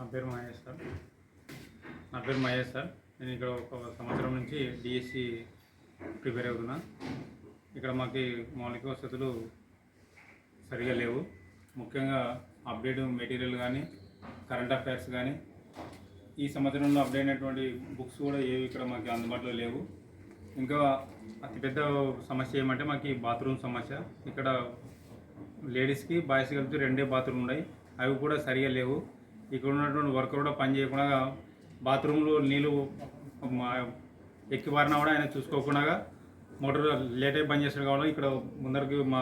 నా పేరు మహేష్ సార్. నేను ఇక్కడ ఒక సంవత్సరం నుంచి డిఎస్సి ప్రిపేర్ అవుతున్నా. ఇక్కడ మాకు మౌలిక వసతులు సరిగా లేవు. ముఖ్యంగా అప్డేట్ మెటీరియల్ కానీ, కరెంట్ అఫైర్స్ కానీ, ఈ సంవత్సరంలో అప్డేట్ అయినటువంటి బుక్స్ కూడా ఏవి ఇక్కడ మాకు అందుబాటులో లేవు. ఇంకా అతిపెద్ద సమస్య ఏమంటే మాకు బాత్రూమ్ సమస్య. ఇక్కడ లేడీస్కి బాయ్స్కి కలిపి 2 బాత్రూమ్ ఉన్నాయి, అవి కూడా సరిగా లేవు. ఇక్కడ ఉన్నటువంటి వర్కర్ కూడా పని చేయకుండా బాత్రూంలో నీళ్ళు ఎక్కి పారినా కూడా ఆయన చూసుకోకుండా మోటార్ లేట్ అయి పని చేస్తాడు. కావాలి ఇక్కడ ముందరికి మా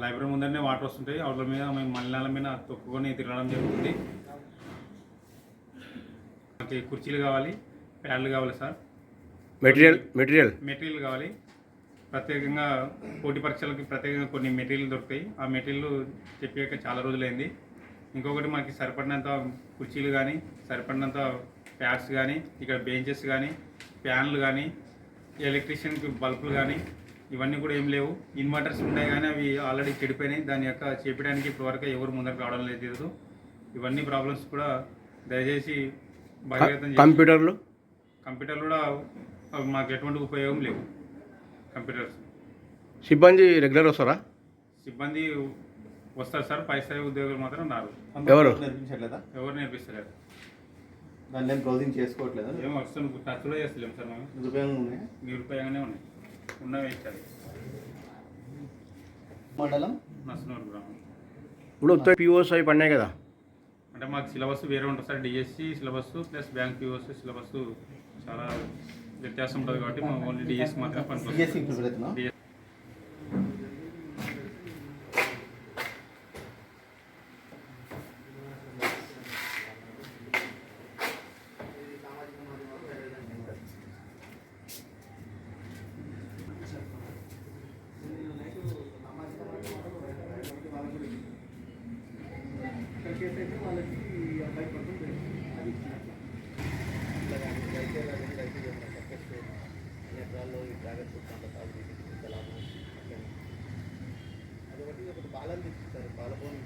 లైబ్రరీ ముందరనే వాటర్ వస్తుంటాయి. వాటి మీద మేము మలినాల మీద తొక్కుకొని తిరగడం జరుగుతుంది. మాకు కుర్చీలు కావాలి, ప్యాడ్లు కావాలి సార్. మెటీరియల్ కావాలి. ప్రత్యేకంగా పోటీ పరీక్షలకి ప్రత్యేకంగా కొన్ని మెటీరియల్ దొరుకుతాయి. ఆ మెటీరియల్ చెప్పాక చాలా రోజులైంది. ఇంకొకటి మనకి సరిపడినంత కుర్చీలు కానీ, సరిపడినంత ప్యాడ్స్ కానీ, ఇక్కడ బెంచెస్ కానీ, ఫ్యాన్లు కానీ, ఎలక్ట్రీషియన్కి బల్బులు కానీ ఇవన్నీ కూడా ఏం లేవు. ఇన్వర్టర్స్ ఉన్నాయి కానీ అవి ఆల్రెడీ చెడిపోయినాయి. దాని యొక్క చేపడానికి ఇప్పటివరకు ఎవరు ముందరకు రావడం లేదు. ఇవన్నీ ప్రాబ్లమ్స్ కూడా దయచేసి బహిర్గతం. కంప్యూటర్లు కూడా మాకు ఎటువంటి ఉపయోగం లేవు. కంప్యూటర్స్ సిబ్బంది రెగ్యులర్ వస్తారా? సిబ్బంది వస్తారు సార్, పై స్థాయి ఉద్యోగులు మాత్రం రారు. ఎవరు నేర్పిస్తలేరు. దాన్ని ఏం బ్రౌజింగ్ చేసుకోవట్లేదు. ఏమో వస్తుంది, టచ్లో చేస్తలేము సార్. మేము నిరుపయోగంగానే ఉన్నవి ఇచ్చారు. మండలం నస్నూరు గ్రామం. ఇప్పుడు పిఓస్ అవి పడినాయి కదా, అంటే మాకు సిలబస్ వేరే ఉంటుంది sir. DSC syllabus plus bank POs syllabus చాలా వ్యత్యాసం ఉంటుంది కాబట్టి మా ఓన్లీ డిఎస్సి మాత్రమే పనికొస్తుంది. అదొకటి బాలని తెచ్చిస్తారు, బాలభవన్